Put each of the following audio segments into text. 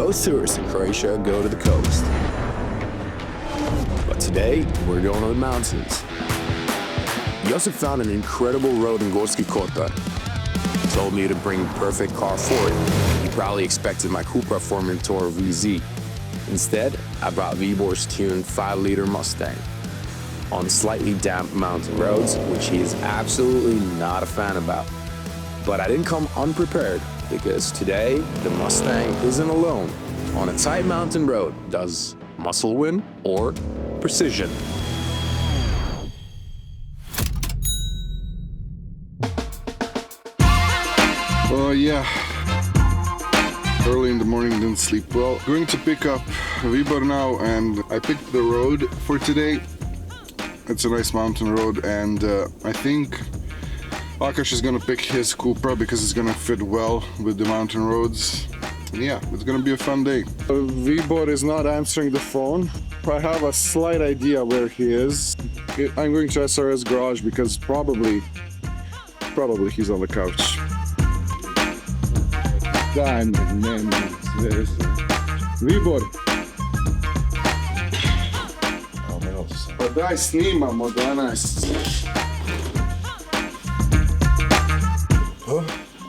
Most tourists in Croatia go to the coast. But today, we're going to the mountains. Josip found an incredible road in Gorski Kotar. He told me to bring the perfect car for it. He probably expected my Cupra Formentor VZ. Instead, I brought Vibor's tuned 5-liter Mustang on slightly damp mountain roads, which he is absolutely not a fan about. But I didn't come unprepared, because today, the Mustang isn't alone. On a tight mountain road, does muscle win or precision? Yeah. Early in the morning, didn't sleep well. Going to pick up Vibor now, and I picked the road for today. It's a nice mountain road, and I think Akash is gonna pick his Cupra because it's gonna fit well with the mountain roads. And yeah, it's gonna be a fun day. Vibor is not answering the phone. I have a slight idea where he is. I'm going to SRS garage because probably he's on the couch. Vibor. Pa daj, snimamo danas.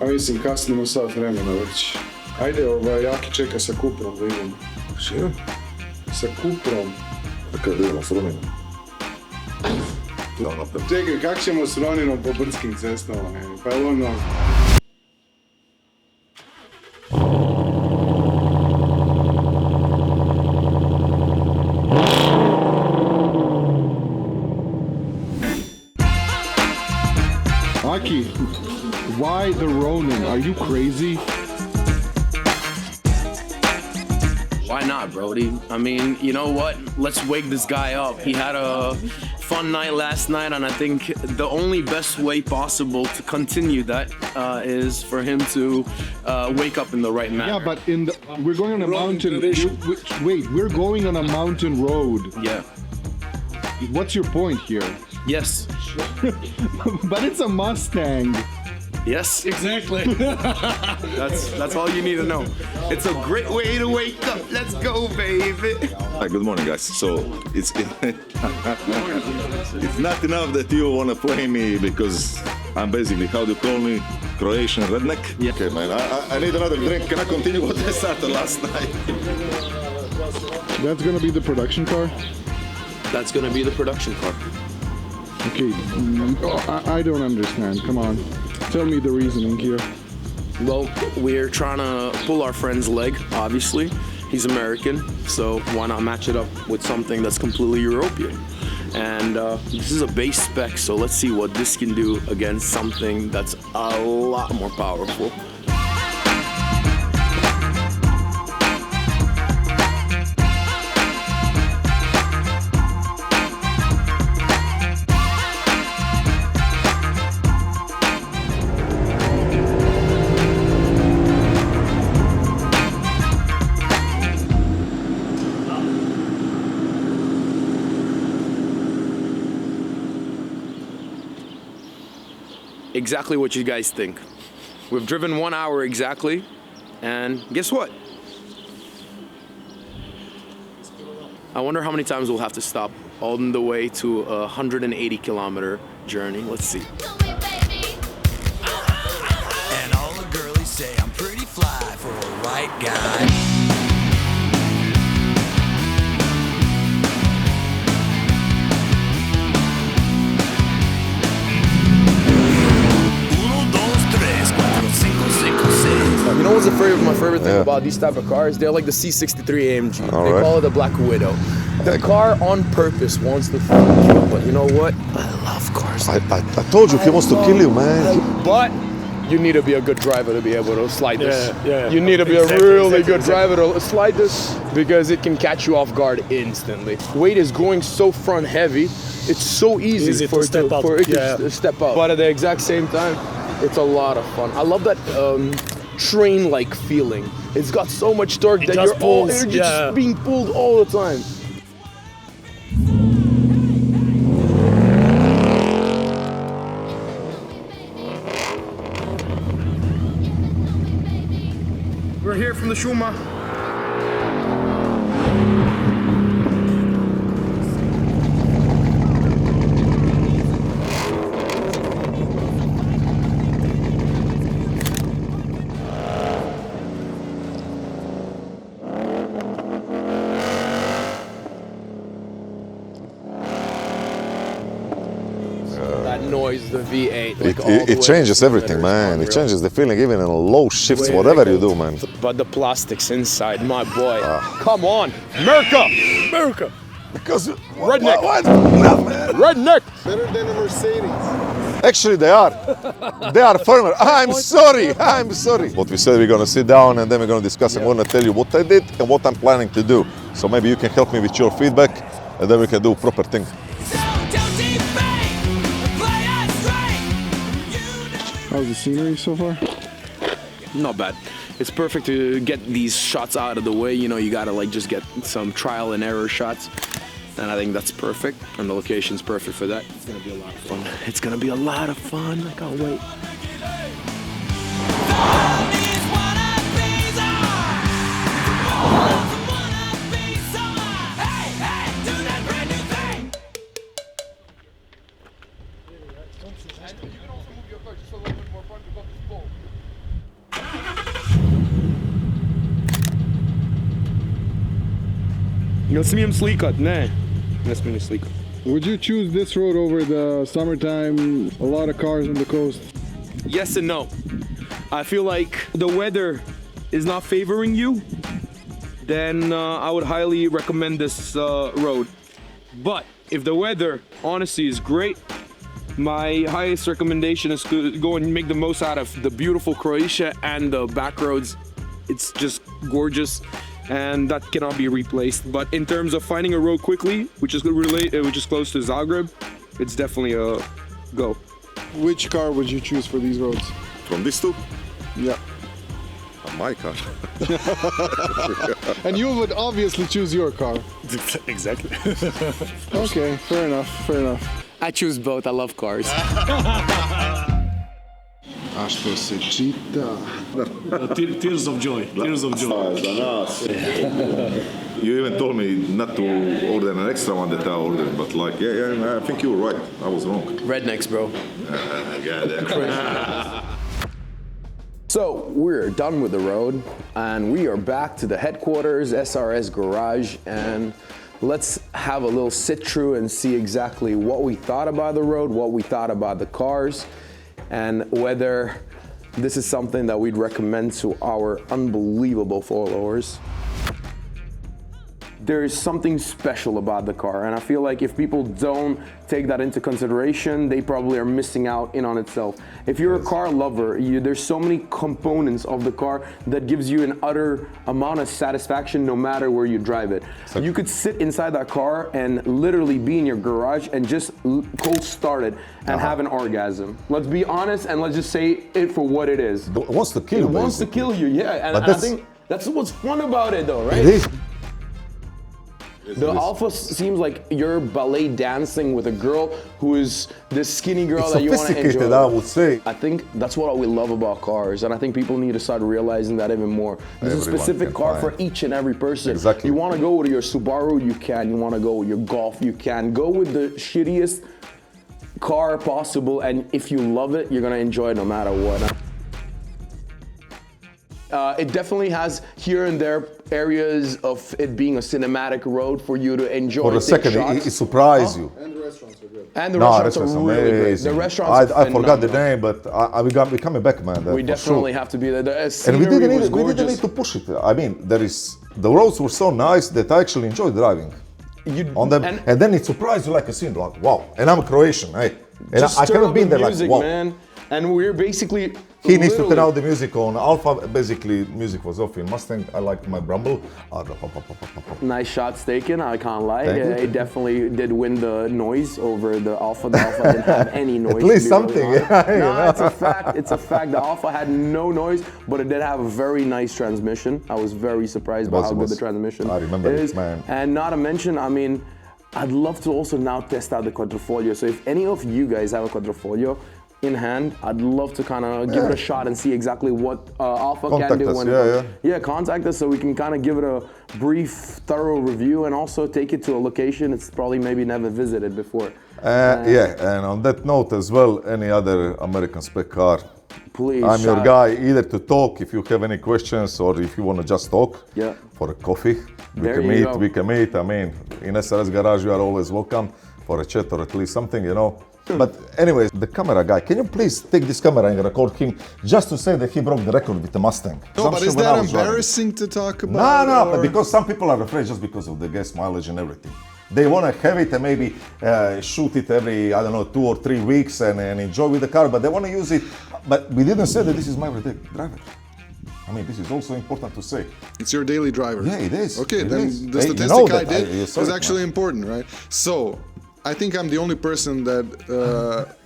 A mislim, kasnimo sat vremena već. Ajde, Jaki čeka sa Cuprom da idemo. Šira? Sa Cuprom. A kada idemo s Rominom? Čekaj, kak ćemo s Roninom po brdskim cestama? Pa je ono... Aki, why the Ronin? Are you crazy? Why not, Brody? I mean, you know what? Let's wake this guy up. He had a fun night last night, and I think the only best way possible to continue that is for him to wake up in the right manner. Yeah, but we're going on a mountain. Wait, we're going on a mountain road. Yeah. What's your point here? Yes. But it's a Mustang. Yes, exactly. That's all you need to know. It's a great way to wake up. Let's go, baby. Hi, good morning, guys. So it's not enough that you want to play me because I'm basically, how do you call me, Croatian redneck? Yeah. Okay, man. I need another drink. Can I continue what I started last night? That's gonna be the production car. That's gonna be the production car. Okay, I don't understand. Come on, tell me the reasoning here. Well, we're trying to pull our friend's leg, obviously. He's American, so why not match it up with something that's completely European? And this is a base spec, so let's see what this can do against something that's a lot more powerful. Exactly what you guys think. We've driven 1 hour exactly, and guess what? I wonder how many times we'll have to stop on the way to a 180-kilometer journey. Let's see. And all the girlies say I'm pretty fly for a white guy. You know what's my favorite thing about these type of cars? They're like the C63 AMG. They call it the Black Widow. The car on purpose wants to fuck you, but you know what? I love cars. I told you he wants to kill you, man. But you need to be a good driver to be able to slide this. Yeah. You need to be a really good driver to slide this because it can catch you off guard instantly. Weight is going so front heavy, it's so easy for it to step up. But at the exact same time, it's a lot of fun. I love that train-like feeling. It's got so much torque that you're just being pulled all the time. We're here from the Shuma. noise, the V8. Like It changes everything, man. It changes the feeling, even in low shifts, whatever you do, man. But the plastics inside, my boy. Come on, America. Because Redneck. What? No, man. Redneck. Better than a Mercedes. Actually, they are. They are firmer. I'm sorry. What we said, we're gonna sit down and then we're gonna discuss. I'm gonna tell you what I did and what I'm planning to do. So maybe you can help me with your feedback, and then we can do proper thing. How's the scenery so far? Not bad. It's perfect to get these shots out of the way. You know, you gotta like just get some trial and error shots. And I think that's perfect. And the location's perfect for that. It's gonna be a lot of fun. It's gonna be a lot of fun. I can't wait. Не смеем сликать, не. Не смеем сликать. Would you choose this road over the summertime? A lot of cars on the coast. Yes and no. I feel like the weather is not favoring you, then I would highly recommend this road. But if the weather, honestly, is great, my highest recommendation is to go and make the most out of the beautiful Croatia and the back roads. It's just gorgeous, and that cannot be replaced. But in terms of finding a road quickly, which is close to Zagreb, it's definitely a go. Which car would you choose for these roads? From these two, Yeah. my car. And you would obviously choose your car. Exactly. Okay, fair enough. I choose both. I love cars. A što se čita? Tears of joy. You even told me not to order an extra one that I ordered, but like, yeah, I think you were right. I was wrong. Rednecks, bro. So we're done with the road and we are back to the headquarters, SRS garage, and let's have a little sit through and see exactly what we thought about the road, what we thought about the cars, and whether this is something that we'd recommend to our unbelievable followers. There's something special about the car, and I feel like if people don't take that into consideration, they probably are missing out in on itself. If you're a car lover, there's so many components of the car that gives you an utter amount of satisfaction no matter where you drive it. You could sit inside that car and literally be in your garage and just cold start it and have an orgasm. Let's be honest and let's just say it for what it is. It wants to kill you. It wants to kill you, yeah. And I think that's what's fun about it though, right? It is. The Alfa seems like you're ballet dancing with a girl who is this skinny girl It's that you want to sophisticated, enjoy. I would say. I think that's what we love about cars, and I think people need to start realizing that even more. There's a Everyone specific can car for find. each and every person. Exactly. You want to go with your Subaru, you can. You want to go with your Golf, you can. Go with the shittiest car possible, and if you love it, you're gonna enjoy it no matter what. It definitely has here and there areas of it being a cinematic road for you to enjoy. For a second, it surprised you. And the restaurants are good. And the restaurants are restaurant's really great. amazing. The restaurants are I forgot the phenomenal. name, but we're coming back, man. We definitely have to be there. The And we scenery didn't, was we didn't gorgeous. need to push it. I mean, the roads were so nice that I actually enjoyed driving on them. And then it surprised you like a scene, like wow. And I'm Croatian, hey. And Just I turn haven't up been the there music, like wow. man. And we're basically He needs to turn literally- out the music on Alfa. Basically, music was off in Mustang. I liked my Brumble. Nice shots taken, I can't lie. Thank you. It definitely did win the noise over the Alfa. The Alfa didn't have any noise. At least to be really something, honest. yeah, you No, know. it's a fact. It's a fact. The Alfa had no noise, but it did have a very nice transmission. I was very surprised by how good the transmission I remember is. it, man. And not to mention, I mean, I'd love to also now test out the Quadrifoglio. So if any of you guys have a Quadrifoglio in hand, I'd love to kind of give it a shot and see exactly what Alfa can Contact do. us, Yeah, contact us so we can kind of give it a brief, thorough review and also take it to a location it's probably maybe never visited before. Yeah, and on that note as well, any other American spec car, Please. I'm your shout- guy, either to talk if you have any questions or if you want to just talk Yeah. for a coffee. There you go. We can meet. I mean, in SRS Garage, you are always welcome. for a chat or at least something, you know. But anyways, the camera guy, can you please take this camera and record him just to say that he broke the record with the Mustang? No, but is that embarrassing to talk about? No, but because some people are afraid just because of the gas mileage and everything. They want to have it and maybe shoot it every, I don't know, 2 or 3 weeks and enjoy with the car, but they want to use it. But we didn't say that this is my everyday driver. I mean, this is also important to say. It's your daily driver. Yeah, it is. Okay, it then is. the statistic you know I did is actually important, right? So, I think I'm the only person that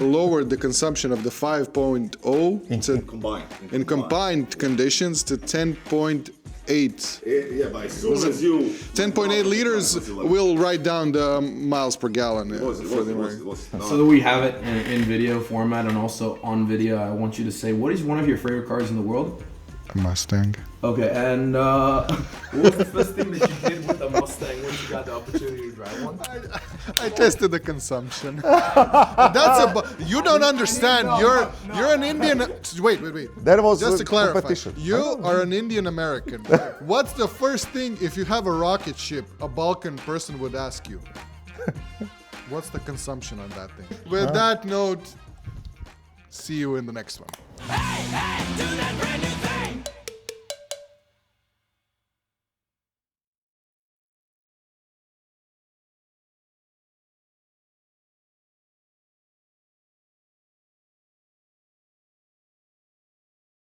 lowered the consumption of the 5.0 in combined conditions to 10.8. Yeah, but as soon as you 10.8 liters will write down the miles per gallon for the American. So that we have it in video format and also on video, I want you to say, what is one of your favorite cars in the world? A Mustang. Okay, and what was the first thing that you did with the Mustang when you got the opportunity to drive one? I tested the consumption. That's you don't understand. You're an Indian. Wait. That was just to clarify. Competition. You are an Indian American. What's the first thing if you have a rocket ship, a Balkan person would ask you? What's the consumption on that thing? With that note, see you in the next one. Hey, do that